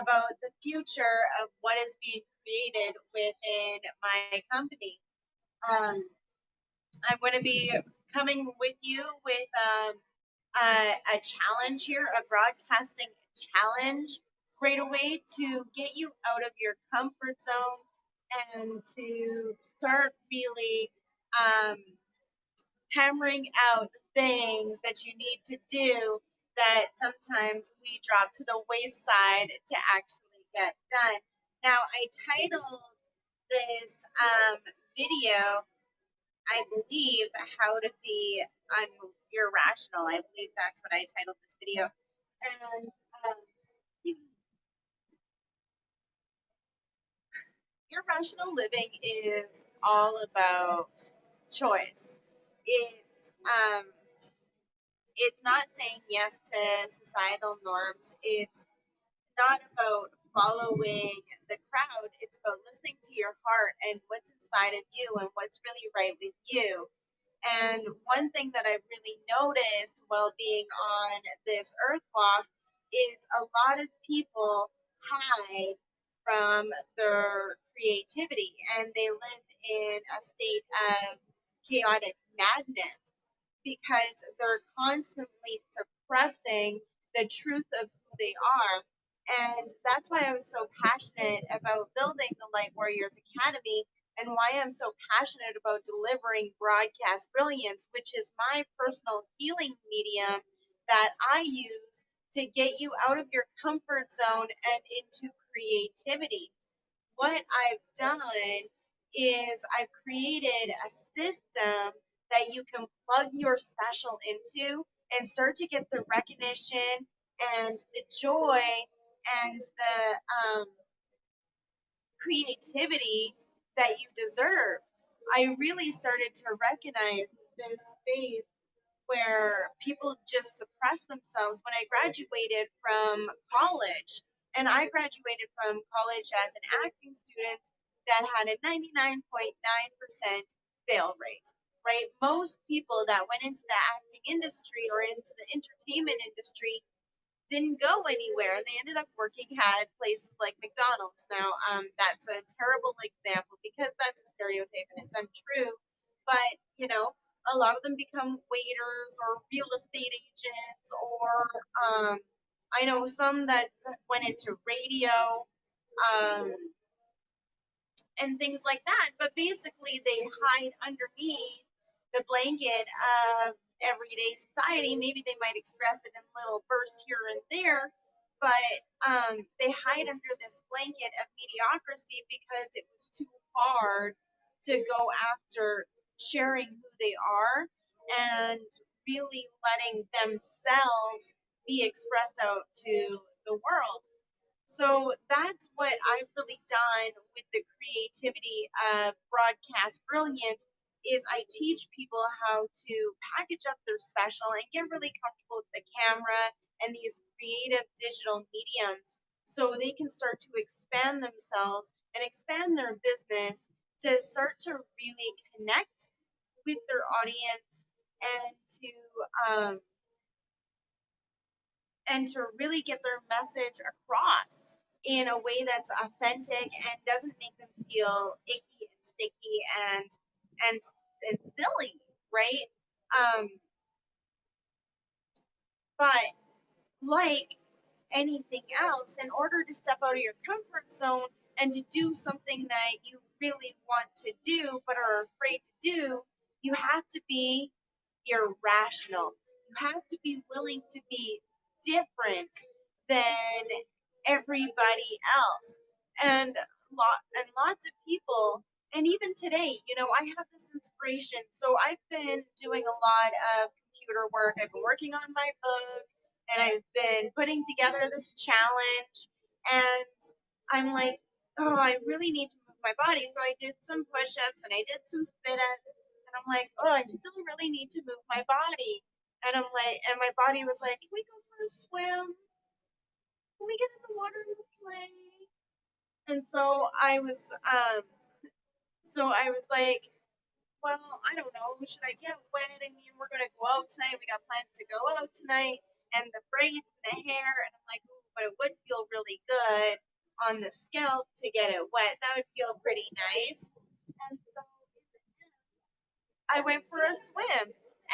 about the future of what is being created within my company. Um, I'm going to be coming with you with a challenge here, a broadcasting challenge right away to get you out of your comfort zone and to start really um, hammering out things that you need to do that sometimes we drop to the wayside to actually get done. Now, I titled this video, I believe, How to Be Irrational. I believe that's what I titled this video. And irrational living is all about choice. Um, it's not saying yes to societal norms. It's not about following the crowd. It's about listening to your heart and what's inside of you and what's really right with you. And one thing that I've really noticed while being on this earth walk is a lot of people hide from their creativity and they live in a state of chaotic madness because they're constantly suppressing the truth of who they are. And that's why I was so passionate about building the Light Warriors Academy and why I'm so passionate about delivering broadcast brilliance, which is my personal healing medium that I use to get you out of your comfort zone and into creativity. What I've done is I've created a system that you can plug your special into and start to get the recognition and the joy and the creativity that you deserve. I really started to recognize this space where people just suppress themselves when I graduated from college. And I graduated from college as an acting student that had a 99.9% fail rate, right? Most people that went into the acting industry or into the entertainment industry didn't go anywhere. And they ended up working at places like McDonald's. Now, that's a terrible example because that's a stereotype and it's untrue. But, you know, a lot of them become waiters or real estate agents, or I know some that went into radio and things like that. But basically, they hide underneath the blanket of everyday society. Maybe they might express it in little bursts here and there, but they hide under this blanket of mediocrity because it was too hard to go after sharing who they are and really letting themselves be expressed out to the world. So that's what I've really done with the creativity of broadcast brilliant is I teach people how to package up their special and get really comfortable with the camera and these creative digital mediums so they can start to expand themselves and expand their business to start to really connect with their audience and to um, and to really get their message across in a way that's authentic and doesn't make them feel icky and sticky and and silly, right? Um, but like anything else, in order to step out of your comfort zone and to do something that you really want to do but are afraid to do, you have to be irrational. You have to be willing to be different than everybody else. And lots of people, and even today, you know, I have this inspiration. So I've been doing a lot of computer work. I've been working on my book and I've been putting together this challenge. And I'm like, oh, I really need to move my body. So I did some push ups and I did some sit ups. And I'm like, oh, I still really need to move my body. And I'm like, and my body was like, can we go for a swim? Can we get in the water and play? And so I was like, well, I don't know. Should I get wet? I mean, we're gonna go out tonight. We got plans to go out tonight, and the braids and the hair. And I'm like, ooh, but it would feel really really good on the scalp to get it wet. That would feel pretty nice. And so I went for a swim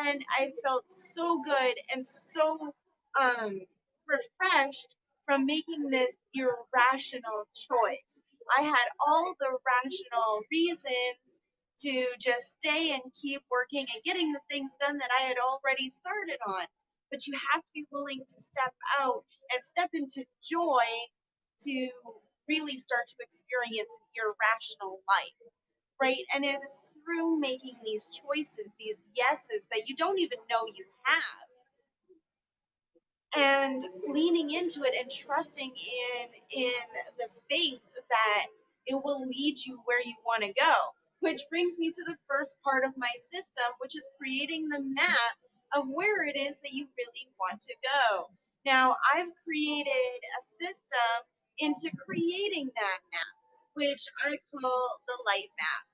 and I felt so good and so um, refreshed from making this irrational choice. I had all the rational reasons to just stay and keep working and getting the things done that I had already started on. But you have to be willing to step out and step into joy to really start to experience an irrational life, right? And it is through making these choices, these yeses that you don't even know you have, and leaning into it and trusting in the faith that it will lead you where you want to go. Which brings me to the first part of my system, which is creating the map of where it is that you really want to go. Now, I've created a system into creating that map, which I call the light map.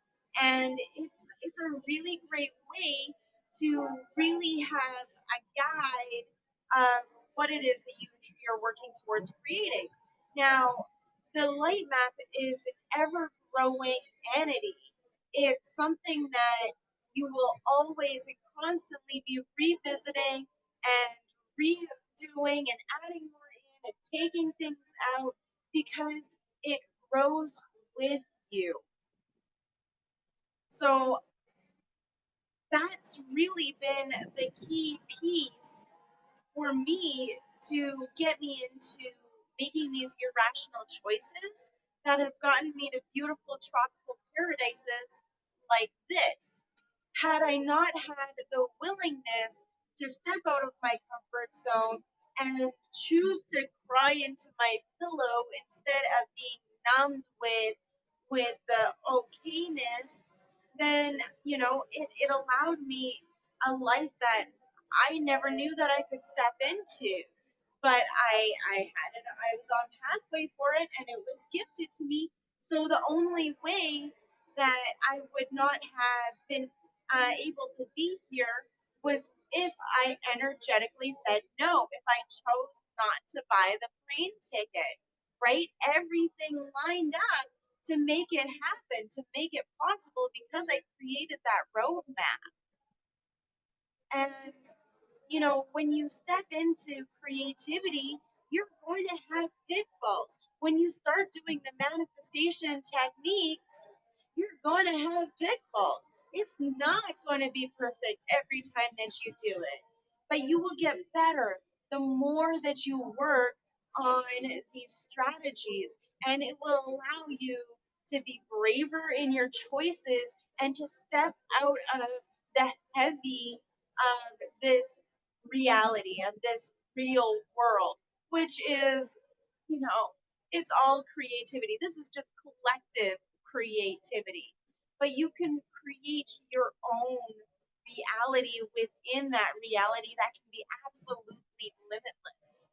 And it's a really great way to really have a guide of what it is that you're working towards creating. Now, the light map is an ever growing entity. It's something that you will always and constantly be revisiting and redoing and adding more in and taking things out because it grows with you. So that's really been the key piece for me to get me into making these irrational choices that have gotten me to beautiful tropical paradises like this. Had I not had the willingness to step out of my comfort zone and choose to cry into my pillow instead of being numbed with the okayness, then it allowed me a life that I never knew that I could step into. But I had it. I was on pathway for it, and it was gifted to me. So the only way that I would not have been able to be here was if I energetically said no. If I chose not to buy the plane ticket, right? Everything lined up to make it happen, to make it possible, because I created that roadmap. And when you step into creativity, you're going to have pitfalls. When you start doing the manifestation techniques, you're going to have pitfalls. It's not going to be perfect every time that you do it, but you will get better the more that you work on these strategies, and it will allow you to be braver in your choices and to step out of the heavy of this reality, of this real world, which is, you know, it's all creativity. This is just collective creativity. But you can create your own reality within that reality that can be absolutely limitless.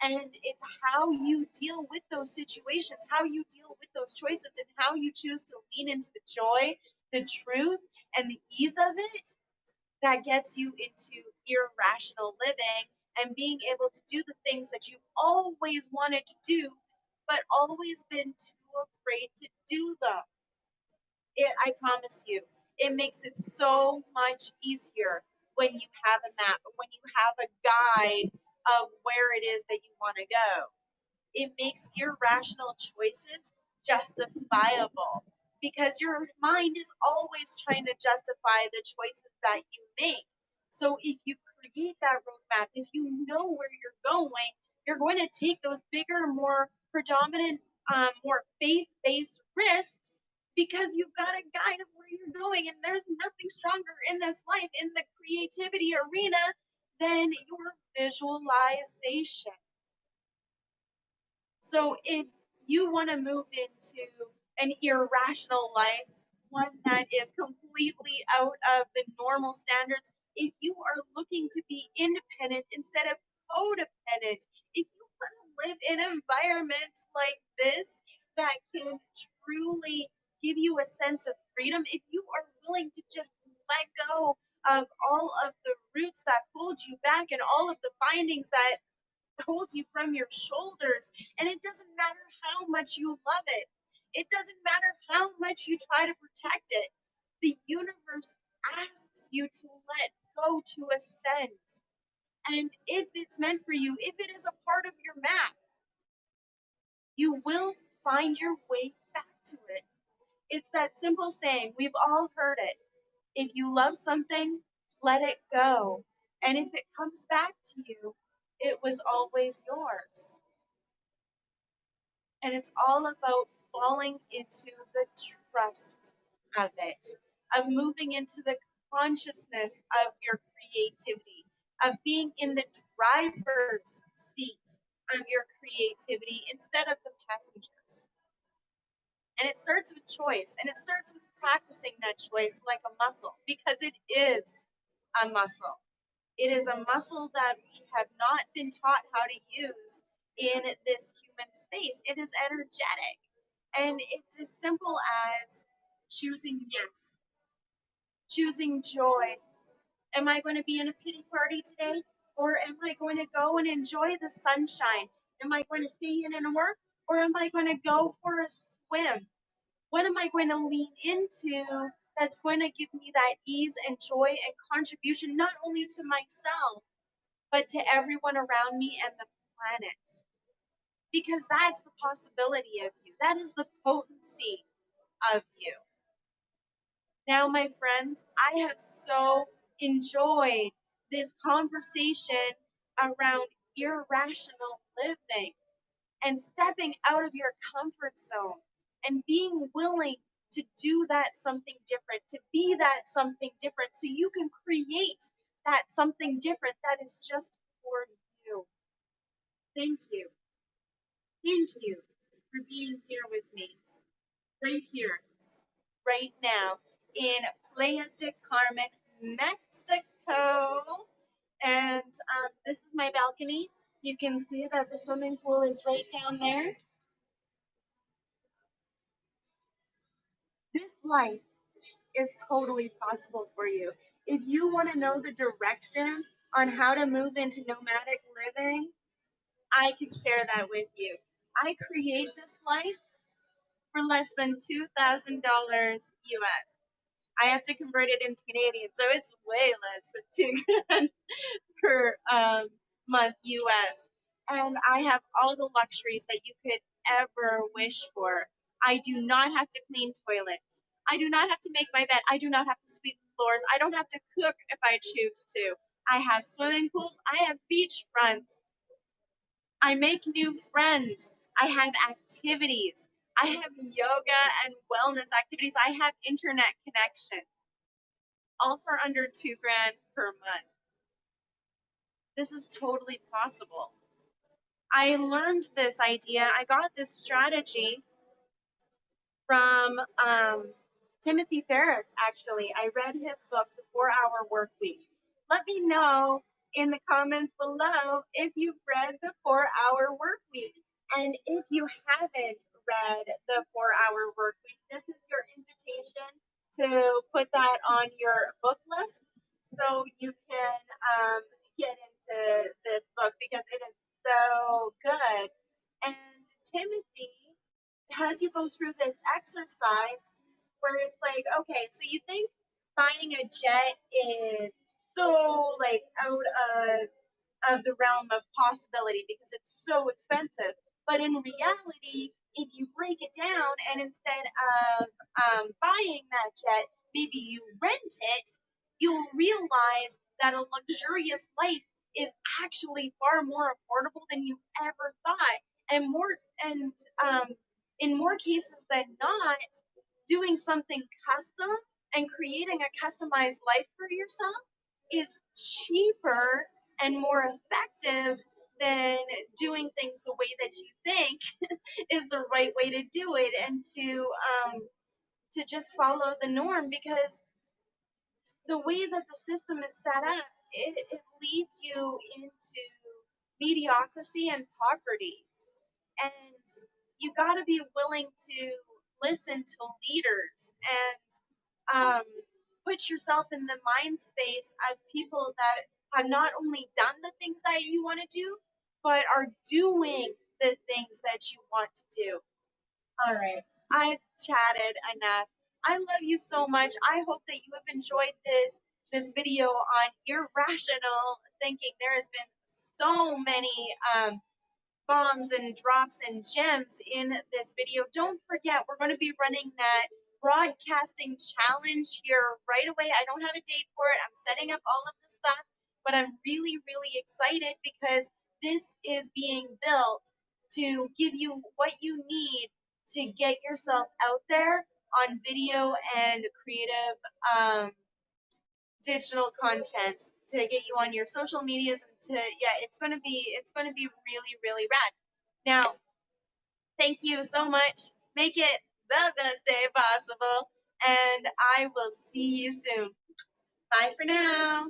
And it's how you deal with those situations, how you deal with those choices, and how you choose to lean into the joy, the truth, and the ease of it that gets you into irrational living and being able to do the things that you've always wanted to do, but always been too afraid to do them. I promise you, it makes it so much easier when you have a map, when you have a guide of where it is that you want to go. It makes irrational choices justifiable because your mind is always trying to justify the choices that you make. So if you create that roadmap, if you know where you're going, you're going to take those bigger, more predominant, more faith-based risks because you've got a guide of where you're going. And there's nothing stronger in this life, in the creativity arena, than your visualization. So if you want to move into an irrational life, one that is completely out of the normal standards, if you are looking to be independent instead of codependent, if you want to live in environments like this that can truly give you a sense of freedom, if you are willing to just let go of all of the roots that hold you back and all of the bindings that holds you from your shoulders. And it doesn't matter how much you love it. It doesn't matter how much you try to protect it. The universe asks you to let go, to ascend. And if it's meant for you, if it is a part of your map, you will find your way back to it. It's that simple saying. We've all heard it. If you love something, let it go. And if it comes back to you, it was always yours. And it's all about falling into the trust of it, of moving into the consciousness of your creativity, of being in the driver's seat of your creativity instead of the passengers. And it starts with choice, and it starts with practicing that choice like a muscle, because it is a muscle. It is a muscle that we have not been taught how to use in this human space. It is energetic. And it's as simple as choosing yes, choosing joy. Am I going to be in a pity party today? Or am I going to go and enjoy the sunshine? Am I going to stay in and work? Or am I going to go for a swim? What am I going to lean into that's going to give me that ease and joy and contribution, not only to myself, but to everyone around me and the planet? Because that's the possibility of you. That is the potency of you. Now, my friends, I have so enjoyed this conversation around irrational living and stepping out of your comfort zone and being willing to do that something different, to be that something different, so you can create that something different that is just for you. Thank you. Thank you for being here with me, right here, right now, in Playa del Carmen, Mexico. And this is my balcony. You can see that the swimming pool is right down there. This life is totally possible for you. If you want to know the direction on how to move into nomadic living, I can share that with you. I create this life for less than $2,000 US. I have to convert it into Canadian, so it's way less than $2,000 per month US. And I have all the luxuries that you could ever wish for. I do not have to clean toilets. I do not have to make my bed. I do not have to sweep floors. I don't have to cook if I choose to. I have swimming pools. I have beach fronts. I make new friends. I have activities. I have yoga and wellness activities. I have internet connection, all for under $2,000 per month. This is totally possible. I learned this idea. I got this strategy from Timothy Ferriss, actually. I read his book, The 4-Hour Work Week. Let me know in the comments below if you've read The 4-Hour Work Week. And if you haven't read The 4-Hour Work Week, this is your invitation to put that on your book list so you can get into this book, because it is so good. And Timothy has you go through this exercise where it's like, okay, so you think buying a jet is so like out of the realm of possibility because it's so expensive. But in reality, if you break it down and instead of buying that jet, maybe you rent it, you'll realize that a luxurious life is actually far more affordable than you ever thought. And in more cases than not, doing something custom and creating a customized life for yourself is cheaper and more effective than doing things the way that you think is the right way to do it, and to just follow the norm, because the way that the system is set up, it leads you into mediocrity and poverty. And you got to be willing to listen to leaders and put yourself in the mind space of people that have not only done the things that you want to do, but are doing the things that you want to do. All right. I've chatted enough. I love you so much. I hope that you have enjoyed this video on irrational thinking. There has been so many bombs and drops and gems in this video. Don't forget, we're going to be running that broadcasting challenge here right away. I don't have a date for it. I'm setting up all of this stuff, but I'm really, really excited because this is being built to give you what you need to get yourself out there on video and creative digital content to get you on your social medias and to it's going to be really, really rad. Now, thank you so much. Make it the best day possible, and I will see you soon. Bye for now.